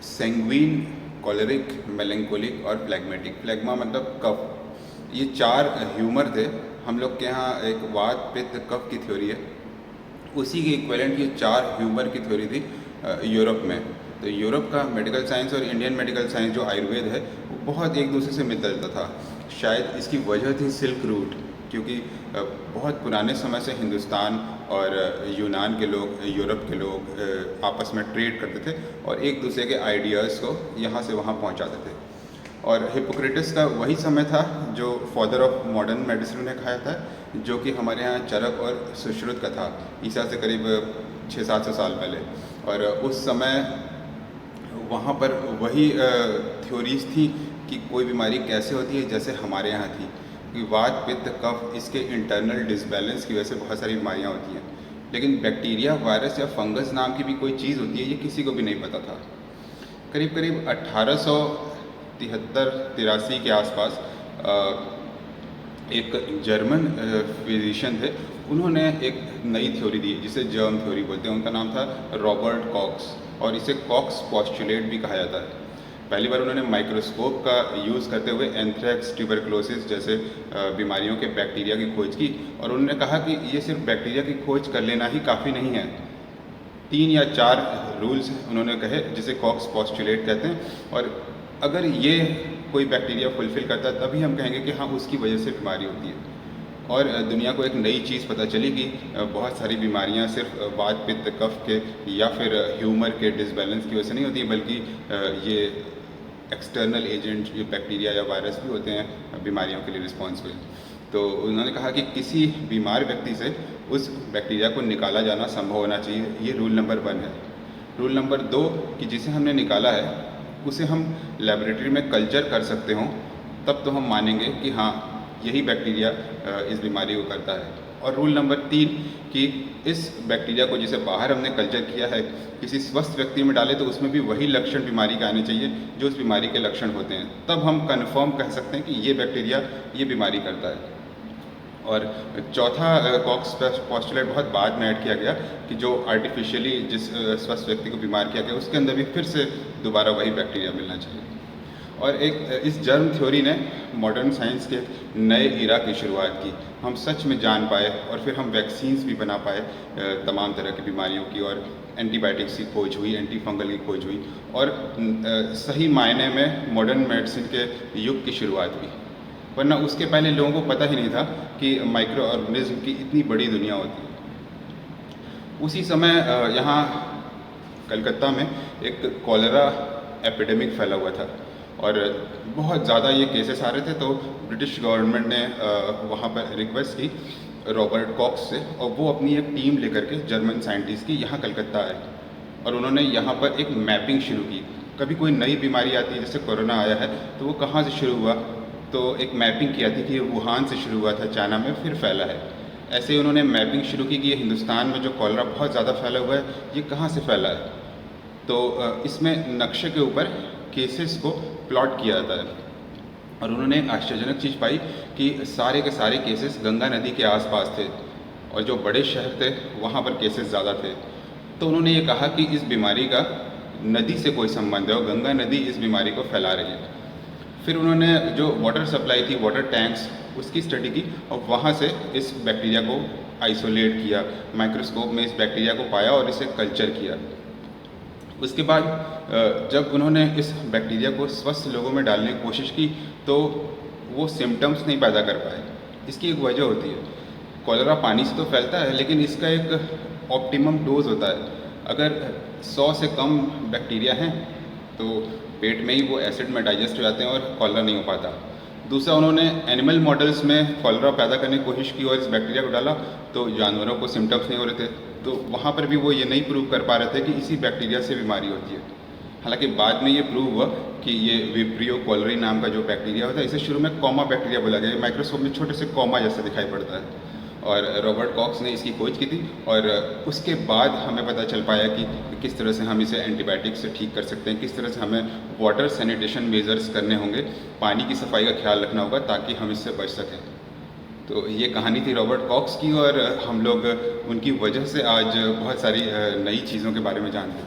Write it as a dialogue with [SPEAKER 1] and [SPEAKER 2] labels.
[SPEAKER 1] सेंग्विन, कॉलरिक, मेलेंकोलिक और फ्लैग्मेटिक। फ्लैग्मा मतलब कफ। ये चार ह्यूमर थे। हम लोग के यहाँ एक वात पित्त कफ की थ्योरी है, उसी के इक्विवेलेंट ये चार ह्यूमर की थ्योरी थी यूरोप में। तो यूरोप का मेडिकल साइंस और इंडियन मेडिकल साइंस जो आयुर्वेद है वो बहुत एक दूसरे से मिलता जुलता था। शायद इसकी वजह थी सिल्क रूट, क्योंकि बहुत पुराने समय से हिंदुस्तान और यूनान के लोग, यूरोप के लोग आपस में ट्रेड करते थे और एक दूसरे के आइडियाज़ को यहाँ से वहाँ पहुँचाते थे। और हिपोक्रेटिस का वही समय था जो फादर ऑफ मॉडर्न मेडिसिन ने खाया था, जो कि हमारे यहाँ चरक और सुश्रुत का था, ईसा से करीब 600-700 साल पहले। और उस समय वहाँ पर वही थ्योरीज थी कि कोई बीमारी कैसे होती है, जैसे हमारे यहाँ थी कि वात पित्त कफ, इसके इंटरनल डिसबैलेंस की वजह से बहुत सारी बीमारियाँ होती हैं। लेकिन बैक्टीरिया, वायरस या फंगस नाम की भी कोई चीज़ होती है, ये किसी को भी नहीं पता था। करीब करीब 1873-83 के आसपास एक जर्मन फिजिशियन थे, उन्होंने एक नई थ्योरी दी जिसे जर्म थ्योरी बोलते हैं। उनका नाम था रॉबर्ट कॉक्स और इसे कॉक्स पोस्टुलेट भी कहा जाता है। पहली बार उन्होंने माइक्रोस्कोप का यूज़ करते हुए एंथ्रेक्स, ट्यूबरक्लोसिस जैसे बीमारियों के बैक्टीरिया की खोज की, और उन्होंने कहा कि ये सिर्फ बैक्टीरिया की खोज कर लेना ही काफ़ी नहीं है। 3 या 4 रूल्स उन्होंने कहे जिसे कॉक्स पोस्टुलेट कहते हैं, और अगर ये कोई बैक्टीरिया फुलफ़िल करता है तभी हम कहेंगे कि हाँ, उसकी वजह से बीमारी होती है। और दुनिया को एक नई चीज़ पता चली कि बहुत सारी बीमारियां सिर्फ वात पित्त कफ के या फिर ह्यूमर के डिसबैलेंस की वजह से नहीं होती, बल्कि ये एक्सटर्नल एजेंट, ये बैक्टीरिया या वायरस भी होते हैं बीमारियों के लिए रिस्पॉन्सिबल। तो उन्होंने कहा कि किसी बीमार व्यक्ति से उस बैक्टीरिया को निकाला जाना संभव होना चाहिए। ये रूल नंबर 1 है। रूल नंबर 2 कि जिसे हमने निकाला है उसे हम लेबोरेटरी में कल्चर कर सकते हों, तब तो हम मानेंगे कि हाँ, यही बैक्टीरिया इस बीमारी को करता है। और रूल नंबर 3 कि इस बैक्टीरिया को जिसे बाहर हमने कल्चर किया है किसी स्वस्थ व्यक्ति में डाले तो उसमें भी वही लक्षण बीमारी के आने चाहिए जो उस बीमारी के लक्षण होते हैं, तब हम कन्फर्म कह सकते हैं कि ये बैक्टीरिया ये बीमारी करता है। और चौथा कॉक्स पोस्टुलेट बहुत बाद में ऐड किया गया कि जो आर्टिफिशियली जिस स्वस्थ व्यक्ति को बीमार किया गया उसके अंदर भी फिर से दोबारा वही बैक्टीरिया मिलना चाहिए। और एक इस जर्म थ्योरी ने मॉडर्न साइंस के नए इरा की शुरुआत की। हम सच में जान पाए और फिर हम वैक्सीन्स भी बना पाए तमाम तरह की बीमारियों की, और एंटीबायोटिक्स की खोज हुई, एंटी फंगल की खोज हुई, और सही मायने में मॉडर्न मेडिसिन के युग की शुरुआत हुई। वरना उसके पहले लोगों को पता ही नहीं था कि माइक्रो ऑर्गेनिज्म की इतनी बड़ी दुनिया होती है। उसी समय यहाँ कलकत्ता में एक कॉलेरा एपिडेमिक फैला हुआ था और बहुत ज़्यादा ये केसेस आ रहे थे। तो ब्रिटिश गवर्नमेंट ने वहाँ पर रिक्वेस्ट की रॉबर्ट कॉक्स से, और वो अपनी एक टीम लेकर के जर्मन साइंटिस्ट की यहाँ कलकत्ता आए और उन्होंने यहाँ पर एक मैपिंग शुरू की। कभी कोई नई बीमारी आती है, जैसे कोरोना आया है, तो वो कहाँ से शुरू हुआ, तो एक मैपिंग किया थी कि ये वुहान से शुरू हुआ था, चाइना में फिर फैला है। ऐसे ही उन्होंने मैपिंग शुरू की कि ये हिंदुस्तान में जो कॉलरा बहुत ज़्यादा फैला हुआ है, ये कहाँ से फैला है। तो इसमें नक्शे के ऊपर केसेस को प्लॉट किया जाता है, और उन्होंने एक आश्चर्यजनक चीज़ पाई कि सारे के सारे केसेस गंगा नदी के आसपास थे, और जो बड़े शहर थे वहाँ पर केसेस ज़्यादा थे। तो उन्होंने ये कहा कि इस बीमारी का नदी से कोई संबंध है और गंगा नदी इस बीमारी को फैला रही है। फिर उन्होंने जो वाटर सप्लाई थी, वाटर टैंक्स, उसकी स्टडी की और वहाँ से इस बैक्टीरिया को आइसोलेट किया, माइक्रोस्कोप में इस बैक्टीरिया को पाया और इसे कल्चर किया। उसके बाद जब उन्होंने इस बैक्टीरिया को स्वस्थ लोगों में डालने की कोशिश की तो वो सिम्टम्स नहीं पैदा कर पाए। इसकी एक वजह होती है, कॉलरा पानी से तो फैलता है लेकिन इसका एक ऑप्टिमम डोज होता है। अगर 100 से कम बैक्टीरिया हैं तो पेट में ही वो एसिड में डाइजेस्ट हो जाते हैं और कॉलरा नहीं हो पाता। दूसरा, उन्होंने एनिमल मॉडल्स में कॉलरा पैदा करने की कोशिश की और इस बैक्टीरिया को डाला तो जानवरों को सिम्टम्स नहीं हो रहे थे, तो वहाँ पर भी वो ये नहीं प्रूव कर पा रहे थे कि इसी बैक्टीरिया से बीमारी होती है। हालांकि बाद में ये प्रूव हुआ कि ये विब्रियो कॉलरी नाम का जो बैक्टीरिया होता है, इसे शुरू में कॉमा बैक्टीरिया बोला गया, माइक्रोस्कोप में छोटे से कॉमा जैसा दिखाई पड़ता है, और रॉबर्ट कॉक्स ने इसकी खोज की थी। और उसके बाद हमें पता चल पाया कि किस तरह से हम इसे एंटीबायोटिक से ठीक कर सकते हैं, किस तरह से हमें वाटर सैनिटेशन मेजर्स करने होंगे, पानी की सफाई का ख्याल रखना होगा ताकि हम इससे बच सकें। तो ये कहानी थी रॉबर्ट कॉक्स की, और हम लोग उनकी वजह से आज बहुत सारी नई चीज़ों के बारे में जानते हैं।